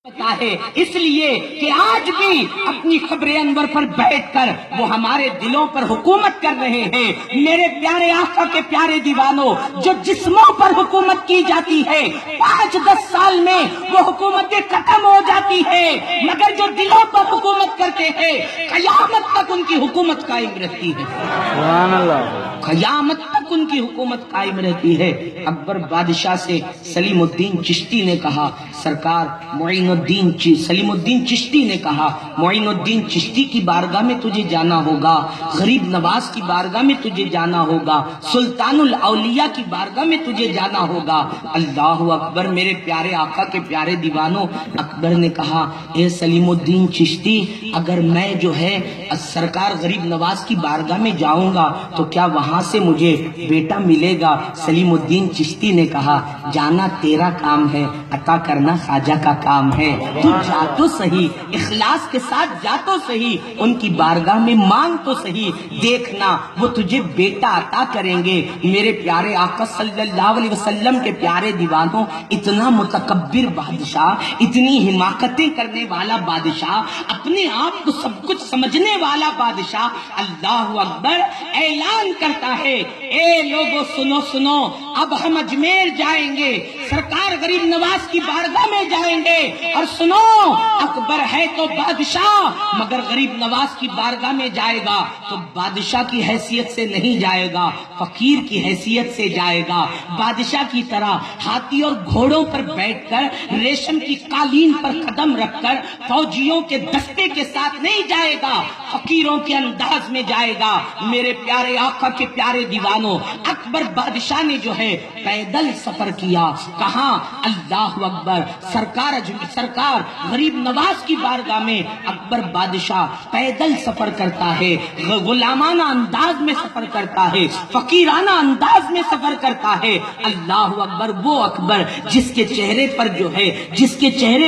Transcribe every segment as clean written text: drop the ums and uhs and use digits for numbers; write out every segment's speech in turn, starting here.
پتا ہے اس لیے کہ آج بھی اپنی قبر انور پر بیٹھ کر وہ ہمارے دلوں پر حکومت کر رہے ہیں۔ میرے پیارے آقا کے پیارے دیوانوں، جو جسموں پر حکومت کی جاتی ہے 5-10 سال میں وہ حکومتیں ختم ہو جاتی ہے، مگر جو دلوں پر حکومت کرتے ہیں قیامت تک ان کی حکومت قائم رہتی ہے۔ سبحان اللہ۔ قیامت تک ان کی حکومت قائم رہتی ہے۔ اکبر بادشاہ سے سلیم الدین چشتی نے کہا، سرکار سلیم الدین چشتی نے کہا، معین الدین چشتی کی بارگاہ میں تجھے جانا ہوگا، غریب نواز کی بارگاہ میں تجھے جانا ہوگا، سلطان الاولیاء کی بارگاہ میں تجھے جانا ہوگا۔ اللہ اکبر۔ میرے پیارے آقا کے پیارے دیوانوں، اکبر نے کہا، اے سلیم الدین چشتی، اگر میں جو ہے سرکار غریب نواز کی بارگاہ میں جاؤں گا تو کیا وہاں سے مجھے بیٹا ملے گا؟ سلیم الدین چشتی نے کہا، جانا تیرا کام ہے، عطا کرنا خواجہ کا کام ہے، تو جا تو صحیح، اخلاص کے ساتھ جا تو صحیح، ان کی بارگاہ میں مانگ تو صحیح، دیکھنا وہ تجھے بیٹا عطا کریں گے۔ میرے پیارے آقا صلی اللہ علیہ وسلم کے پیارے دیوانوں، اتنا متکبر بادشاہ، اتنی حماقتیں کرنے والا بادشاہ، اپنے آپ کو سب کچھ سمجھنے والا بادشاہ، اللہ اکبر، اعلان کرتا ہے، اے لوگو سنو سنو، اب ہم اجمیر جائیں گے، سرکار غریب نواز کی بارگاہ میں جائیں گے، اور سنو، اکبر ہے تو بادشاہ مگر غریب نواز کی بارگاہ میں جائے گا تو بادشاہ کی حیثیت سے نہیں جائے گا، فقیر کی حیثیت سے جائے گا، بادشاہ کی طرح ہاتھی اور گھوڑوں پر بیٹھ کر، ریشم کی قالین پر قدم رکھ کر، فوجیوں کے دستے کے ساتھ نہیں جائے گا، فقیروں کے انداز میں جائے گا۔ میرے پیارے آقا کے پیارے دیوانوں، اکبر بادشاہ نے جو ہے پیدل سفر کیا، کہاں؟ اللہ اکبر، سرکار غریب نواز کی بارگاہ میں اکبر بادشاہ پیدل سفر کرتا ہے، غلامانہ انداز میں سفر کرتا ہے، فقیرانہ انداز میں سفر کرتا ہے۔ اللہ اکبر، وہ اکبر جس کے چہرے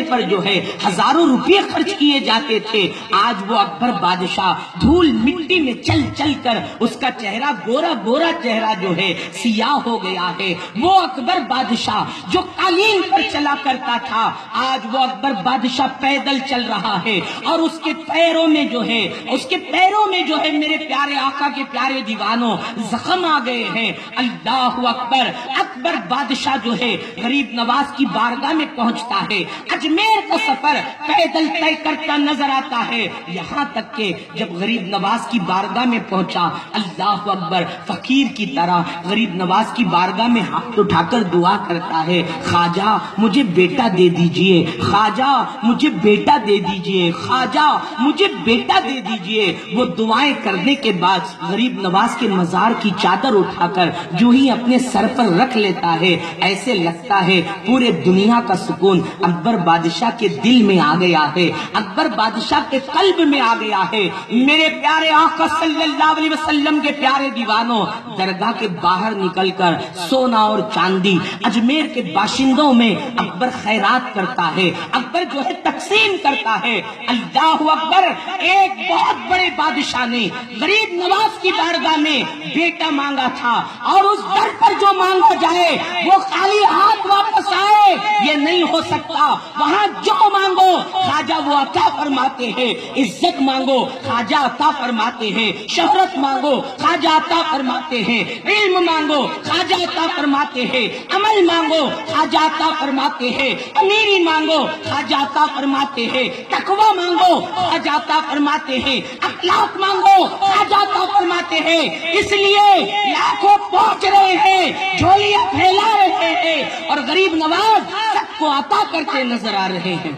پر جو ہے ہزاروں روپے خرچ کیے جاتے تھے، آج وہ اکبر بادشاہ دھول مٹی میں چل چل کر اس کا چہرہ گورا چہرہ جو ہے سیاہ ہو گیا ہے۔ وہ اکبر بادشاہ جو قالین پر چلا کرتا تھا، آج وہ اکبر بادشاہ پیدل چل رہا ہے، اور اس کے پیروں میں جو ہے میرے پیارے آقا کے پیارے دیوانوں زخم آ گئے ہیں۔ اللہ اکبر، اکبر بادشاہ جو ہے غریب نواز کی بارگاہ میں پہنچتا ہے، اجمیر کا سفر پیدل طے کرتا نظر آتا ہے، یہاں تک کہ جب غریب نواز کی بارگاہ میں پہنچا، اللہ اکبر، فقیر کی طرح غریب نواز کی بارگاہ میں ہاتھ اٹھا کر دعا کرتا ہے، خواجہ مجھے بیٹا دے دیجئے، خواجہ مجھے بیٹا دے دیجئے، خواجہ مجھے بیٹا دے دیجئے۔ وہ دعائیں کرنے کے بعد غریب نواز کے مزار کی چادر اٹھا کر جو ہی اپنے سر پر رکھ لیتا ہے، ایسے لگتا ہے پورے دنیا کا سکون اکبر بادشاہ کے دل میں آ گیا ہے، اکبر بادشاہ کے قلب میں آ گیا ہے۔ میرے پیارے آقا صلی اللہ علیہ وسلم کے پیارے دیوانوں، درگاہ کے باہر نکل کر سونا اور چاندی اجمیر کے باشندوں میں اکبر خیرات کرتا ہے، اکبر جو ہے تقسیم کرتا ہے۔ اللہ اکبر، ایک بہت بڑے بادشاہ نے غریب نواز کی بارگاہ میں بیٹا مانگا تھا، اور اس در پر جو مانگا جائے وہ خالی ہاتھ واپس آئے، یہ نہیں ہو سکتا۔ وہاں جو مانگو خواجہ وہ عطا فرماتے ہیں، عزت مانگو خواجہ عطا فرماتے ہیں، شہرت مانگو خواجہ عطا فرماتے ہیں، علم مانگو خواجہ عطا فرماتے ہیں، عمل مانگو خواجہ عطا فرماتے ہیں، امیری مانگو خواجہ عطا فرماتے ہیں، تقوی مانگو خواجہ عطا فرماتے ہیں، اخلاق مانگو خواجہ عطا فرماتے ہیں۔ اس لیے لاکھوں پہنچ رہے ہیں، جھولیاں پھیلا رہے ہیں، اور غریب نواز سب کو عطا کرتے نظر آ رہے ہیں۔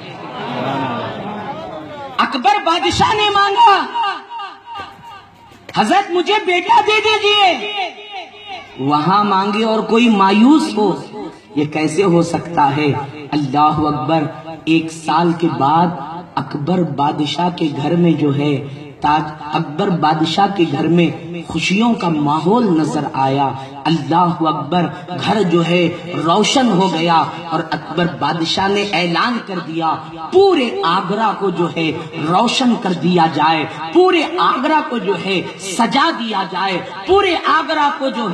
اکبر بادشاہ نے مانگا، حضرت مجھے بیٹا دے دیجئے، وہاں مانگے اور کوئی مایوس ہو، یہ کیسے ہو سکتا ہے؟ اللہ اکبر، 1 سال کے بعد اکبر بادشاہ کے گھر میں جو ہے اکبر بادشاہ کے گھر میں خوشیوں کا ماحول نظر آیا۔ اللہ اکبر، گھر جو ہے روشن ہو گیا اور اکبر بادشاہ نے اعلان کر دیا پورے آگرہ کو جو ہے روشن کر دیا جائے، پورے آگرہ کو جو ہے سجا دیا جائے، پورے آگرہ کو جو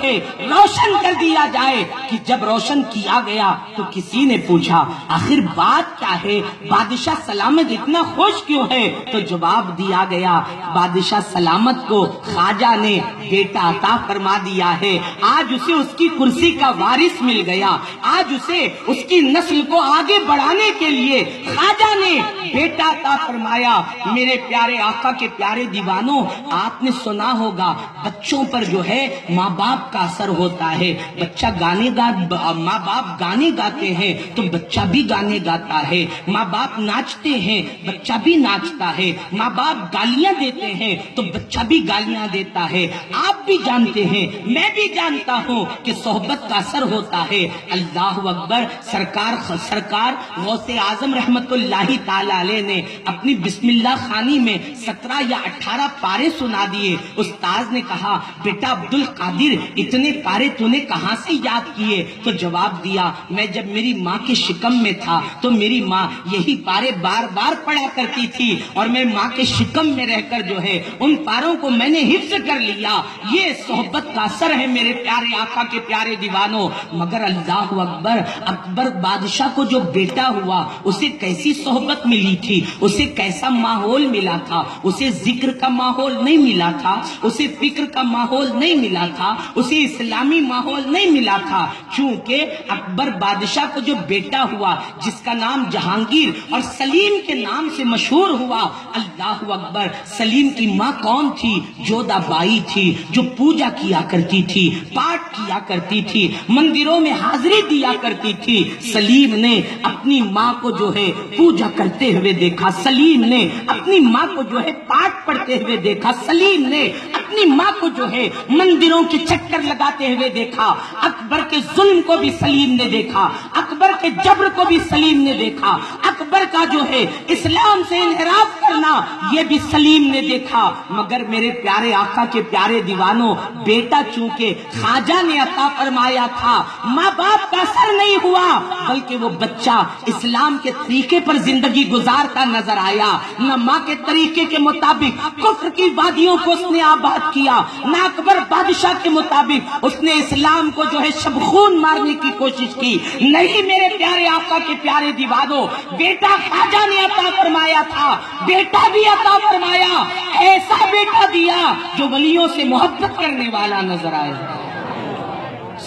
ہے روشن کر دیا جائے۔ کہ جب روشن کیا گیا تو کسی نے پوچھا آخر بات کیا ہے، بادشاہ سلامت اتنا خوش کیوں ہے؟ تو جواب دیا گیا بادشاہ سلامت کو خواجہ نے بیٹا عطا فرما دیا ہے، آج اسے اس کی کرسی کا وارث مل گیا، آج اسے اس کی نسل کو آگے بڑھانے کے لیے خواجہ نے بیٹا عطا فرمایا۔ میرے پیارے آقا کے پیارے دیوانوں، آپ نے سنا ہوگا بچوں پر جو ہے ماں باپ کا اثر ہوتا ہے، بچہ ماں باپ گانے گاتے ہیں تو بچہ بھی گانے گاتا ہے، ماں باپ ناچتے ہیں بچہ بھی ناچتا ہے، ماں باپ گالیاں دیتے ہیں تو بچہ بھی گالیاں دیتا ہے۔ آپ بھی جانتے ہیں، میں بھی جانتا ہوں کہ صحبت کا اثر ہوتا ہے۔ اللہ اکبر، سرکار غوث اعظم رحمت اللہ تعالی علیہ نے اپنی بسم اللہ خانی میں 17 یا 18 پارے سنا دیے۔ استاذ نے کہا بیٹا عبد القادر اتنے پارے تو نے کہاں سے یاد کیے؟ تو جواب دیا میں جب میری ماں کے شکم میں تھا تو میری ماں یہی پارے بار بار پڑھا کرتی تھی اور میں ماں کے شکم میں رہ کر جو ہے ان پاروں کو میں نے حفظ کر لیا۔ یہ صحبت کا اثر ہے میرے پیارے آقا کے پیارے دیوانوں۔ مگر اللہ اکبر، اکبر بادشاہ کو جو بیٹا ہوا اسے کیسی صحبت ملی تھی، اسے کیسا ماحول ملا تھا؟ اسے ذکر کا ماحول نہیں ملا تھا، اسے فکر کا ماحول نہیں ملا تھا، اسے اسلامی ماحول نہیں ملا تھا، چونکہ اکبر بادشاہ کو جو بیٹا ہوا جس کا نام جہانگیر اور سلیم کے نام سے مشہور ہوا۔ اللہ اکبر، سلیم کی ماں کون تھی؟ جودہ بائی تھی، جو پوجا کیا کرتی تھی، پاٹ کیا کرتی تھی، مندروں میں حاضری دیا کرتی تھی۔ سلیم نے اپنی ماں کو جو ہے پوجا کرتے ہوئے دیکھا، سلیم نے اپنی ماں کو جو ہے پاٹ پڑھتے ہوئے دیکھا، سلیم نے اپنی ماں کو جو ہے مندروں کے چکر لگاتے ہوئے دیکھا۔ اکبر کے ظلم کو بھی سلیم نے دیکھا، اکبر کے جبر کو بھی سلیم نے دیکھا، اکبر کا جو ہے اسلام سے انحراف کرنا یہ بھی سلیم نے دیکھا۔ مگر میرے پیارے آقا کے پیارے دیوانوں، بیٹا چونکہ خواجہ نے عطا فرمایا تھا، ماں باپ کا اثر نہیں ہوا بلکہ وہ بچہ اسلام کے طریقے پر زندگی گزارتا نظر آیا۔ نہ ماں کے طریقے کے مطابق کفر کی وادیوں کو اس نے آباد کیا، نہ اکبر بادشاہ کے مطابق اس نے اسلام کو جو ہے شب خون مارنے کی کوشش کی۔ نہیں میرے پیارے آقا کے پیارے دیوانوں، بیٹا خواجہ نے عطا فرمایا تھا، بیٹا بھی عطا فرمایا، ایسا بیٹا دیا جو ولیوں سے محبت کرنے والا نظر آیا۔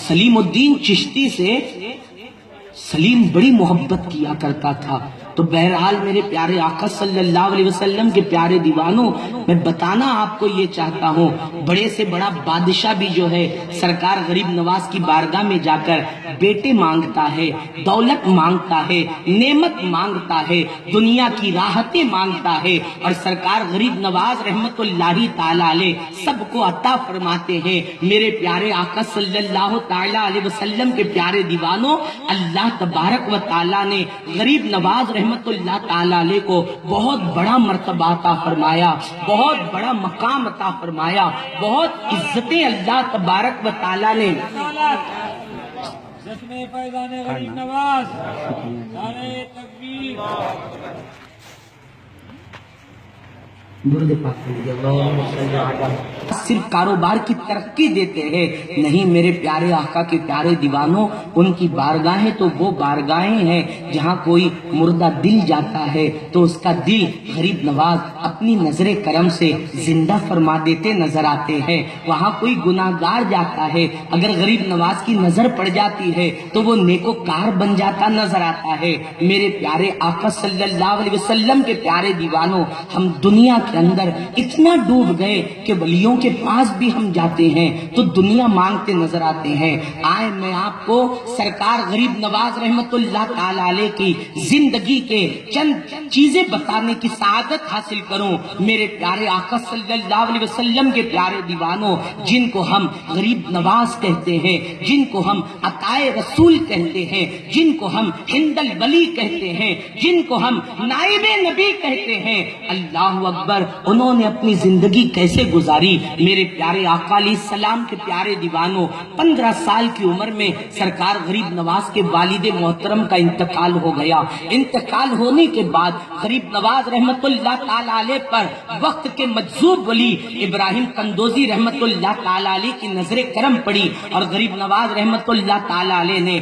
سلیم الدین چشتی سے سلیم بڑی محبت کیا کرتا تھا۔ تو بہرحال میرے پیارے آقا صلی اللہ علیہ وسلم کے پیارے دیوانوں، میں بتانا آپ کو یہ چاہتا ہوں، بڑے سے بڑا بادشاہ بھی جو ہے سرکار غریب نواز کی بارگاہ میں جا کر بیٹے مانگتا ہے، دولت مانگتا ہے، نعمت مانگتا ہے، دنیا کی راحتیں مانگتا ہے، اور سرکار غریب نواز رحمت اللہ تعالی علیہ سب کو عطا فرماتے ہیں۔ میرے پیارے آقا صلی اللہ تعالی علیہ وسلم کے پیارے دیوانوں، اللہ تبارک و تعالی نے غریب نواز رحمت اللہ تعالی علیہ کو بہت بڑا مرتبہ عطا فرمایا، بہت بڑا مقام عطا فرمایا، بہت عزتیں اللہ تبارک و تعالی نے جشن فیضان غریب نواز، نعرہ تکبیر۔ صرف کاروبار کی ترقی دیتے ہیں، نہیں میرے پیارے آقا کے پیارے دیوانوں، ان کی بارگاہیں تو وہ بارگاہیں ہیں جہاں کوئی مردہ دل جاتا ہے تو اس کا دل غریب نواز اپنی نظر کرم سے زندہ فرما دیتے نظر آتے ہیں۔ وہاں کوئی گناہگار جاتا ہے، اگر غریب نواز کی نظر پڑ جاتی ہے تو وہ نیکوکار بن جاتا نظر آتا ہے۔ میرے پیارے آقا صلی اللہ علیہ وسلم کے پیارے دیوانوں، ہم دنیا کے اندر اتنا ڈوب گئے کہ ولیوں کے پاس بھی ہم جاتے ہیں تو دنیا مانگتے نظر آتے ہیں۔ آئے میں آپ کو سرکار غریب نواز رحمت اللہ تعالی علیہ کی زندگی کے چند چیزیں بتانے کی سعادت حاصل کروں۔ میرے پیارے آقا صلی اللہ علیہ وسلم کے پیارے دیوانوں، جن کو ہم غریب نواز کہتے ہیں، جن کو ہم عطائے رسول کہتے ہیں، جن کو ہم ہند الولی کہتے ہیں، جن کو ہم نائب نبی کہتے ہیں، اللہ اکبر، انہوں نے اپنی زندگی کیسے گزاری؟ میرے پیارے آقا علیہ السلام کے پیارے دیوانوں، 15 سال کی عمر میں سرکار غریب نواز کے والد محترم کا انتقال ہو گیا۔ انتقال ہونے کے بعد غریب نواز رحمت اللہ تعالی علیہ پر وقت کے مجذوب ولی ابراہیم قندوزی رحمت اللہ تعالی علیہ کی نظر کرم پڑی، اور غریب نواز رحمت اللہ تعالی علیہ نے